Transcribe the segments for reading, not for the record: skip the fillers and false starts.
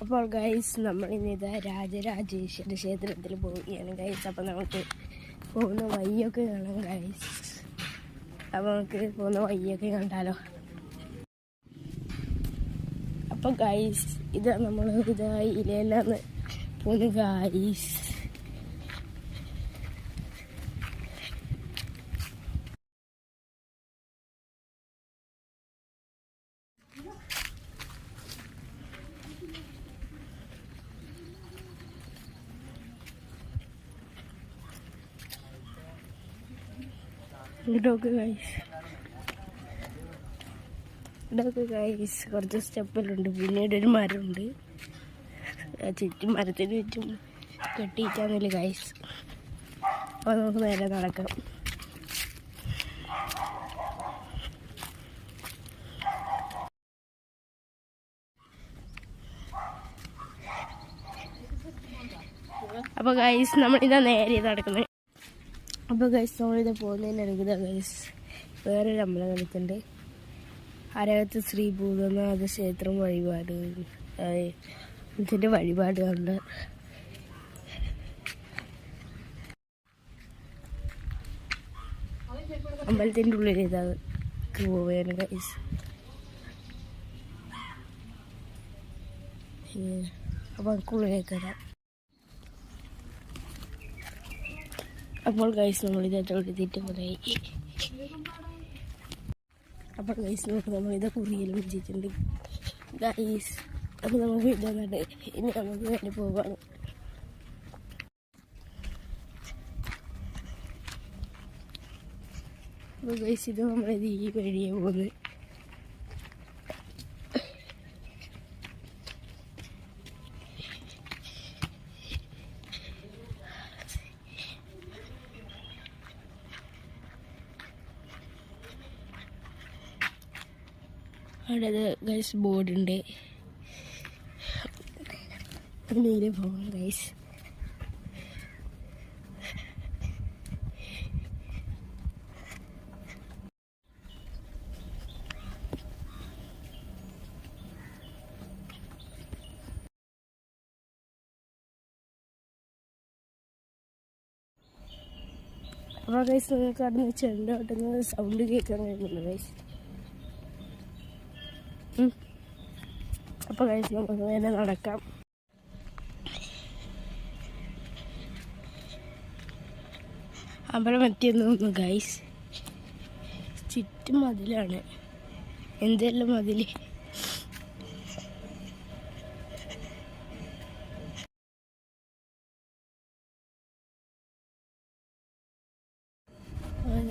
അപ്പോൾ ഗൈസ് നമ്മളിന്നിതാ രാജരാജേശ്വര ക്ഷേത്രത്തിൽ പോവുകയാണ് ഗൈസ്. അപ്പോൾ നമുക്ക് പോകുന്ന വഴിയൊക്കെ കാണാം ഗൈസ്. അപ്പോൾ നമുക്ക് പോകുന്ന വഴിയൊക്കെ കണ്ടാലോ. അപ്പോൾ ഗൈസ് ഇതാ നമ്മൾ ഇതാ ഇലയിലാണ് പോകുന്നു ഗൈസ്. ഇതൊക്കെ ഗൈസ് കുറച്ച് സ്റ്റെപ്പെല്ലാം പിന്നീട് ഒരു മരമുണ്ട്. ചുറ്റും മരത്തിന് ചുറ്റും കെട്ടിയിട്ടാന്നില്ല ഗൈസ്. അപ്പോൾ നമുക്ക് നേരെ നടക്കാം. അപ്പോൾ ഗൈസ് നമ്മളിതാ നേരെ നടക്കുന്നത്. അപ്പോൾ ഗൈസ് നമ്മളിത് പോകുന്നതിനിടയ്ക്ക് ഗൈസ് വേറൊരു അമ്പലം കളിക്കുന്നുണ്ട്. അരകത്ത് ശ്രീ ഭൂതനാഥ ക്ഷേത്രം വഴിപാട് ഇതിൻ്റെ വഴിപാട് കണ്ട് അമ്പലത്തിൻ്റെ ഉള്ളിൽ ഇതാക്ക് പോവുകയാണ് ഗൈസ്. അപ്പോൾ നമുക്കുള്ളിലേക്ക് വരാം. അപ്പോൾ ഗൈസ് നമ്മളിതൊക്കെ തെറ്റുമ്പോഴായി. അപ്പോൾ ഗൈസ് നമ്മളിത് കുറിയിലും വെച്ചിട്ടുണ്ട് ഗൈസ്. അപ്പോൾ നമുക്ക് ഇതാണ് ഇനി നമുക്ക് വേണ്ടി പോകാം. അപ്പോൾ ഗൈസ് ഇത് നമ്മളിത് ഈ വഴിയെ പോകുന്നത്. അവിടെ ഗൈസ് ബോർഡുണ്ട്. നേരെ പോകാം ഗൈസ്. അപ്പോൾ ഗൈസ് നിങ്ങൾക്ക് അവിടെ നിന്ന് ചെണ്ടോട്ടുന്ന സൗണ്ട് കേൾക്കാൻ കഴിയുന്നുണ്ട് ഗൈസ്. അപ്പോൾ ഗൈസ് നമുക്ക് നേരെ നടക്കാം. അമ്പലം എത്തിയെന്ന് തോന്നുന്നു ഗൈസ്. ചുറ്റും മതിലാണ്. എന്തെല്ലാം മതില്.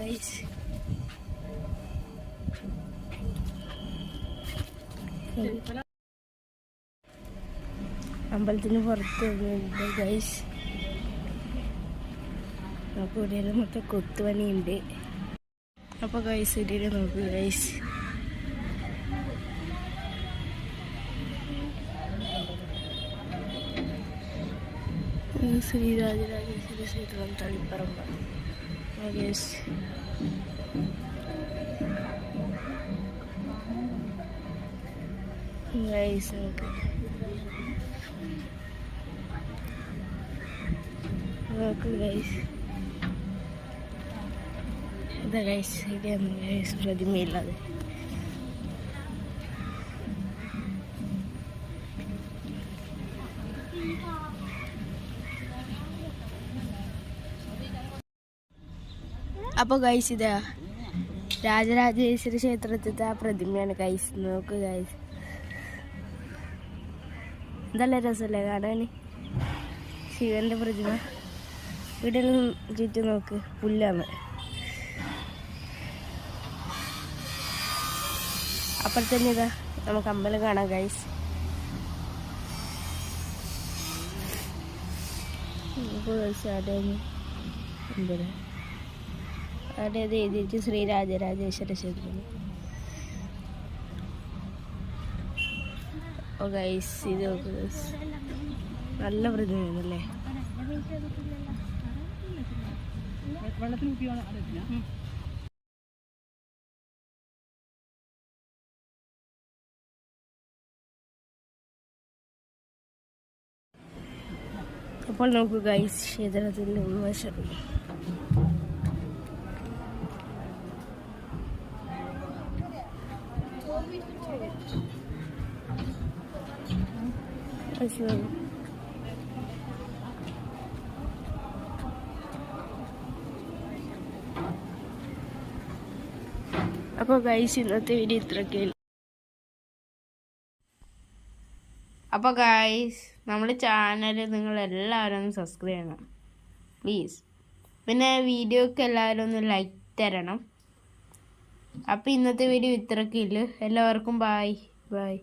ഗൈസ് അമ്പലത്തിന് പുറത്ത് ഗൈസ്. നമുക്ക് ഇവിടെ മൊത്തം കൊത്തുപണിയുണ്ട്. അപ്പോൾ ഗൈസ് ഇവിടെ നോക്കൂ ഗൈസ്. ശ്രീ രാജരാജേശ്വര ക്ഷേത്രം തളിപ്പറമ്പ് ഗൈസ്. ഗൈസ് നോക്കൂ ഗൈസ്. ഇതാ ഗൈസ് ഇതാണ് ഗൈസ് പ്രതിമയില്ലാതെ. അപ്പോൾ ഗൈസ് ഇതാ രാജരാജേശ്വര ക്ഷേത്രത്തിലത്തെ ആ പ്രതിമയാണ് ഗൈസ്. നോക്ക് ഗൈസ് നല്ല രസമല്ലേ കാണാൻ ശിവന്റെ പ്രതിമ. ഇവിടെ ചുറ്റും നോക്ക് പുല്ലാണ്. അപ്പോൾ തന്നെ ഇതാ നമുക്ക് അമ്പലം കാണാം ഗൈസ്. അവിടെ എഴുതിയിട്ട് ശ്രീ രാജരാജേശ്വര ക്ഷേത്രം. ഓ ഗൈസ് ഇത് നോക്ക് ഗൈസ് നല്ല പ്രതിമയാണല്ലേ. അപ്പോൾ നമുക്ക് ഗൈസ് ക്ഷേത്രത്തിൻ്റെ ഉൾവശം അപ്പോൾ ഗൈസ് ഇന്നത്തെ വീഡിയോ ഇത്രയൊക്കെ. അപ്പോൾ ഗൈസ് നമ്മുടെ ചാനൽ നിങ്ങൾ എല്ലാവരും ഒന്ന് സബ്സ്ക്രൈബ് ചെയ്യണം പ്ലീസ്. പിന്നെ വീഡിയോക്ക് എല്ലാവരും ഒന്ന് ലൈക്ക് തരണം. അപ്പോൾ ഇന്നത്തെ വീഡിയോ ഇത്രയൊക്കെ ഉള്ളൂ. എല്ലാവർക്കും ബൈ ബൈ.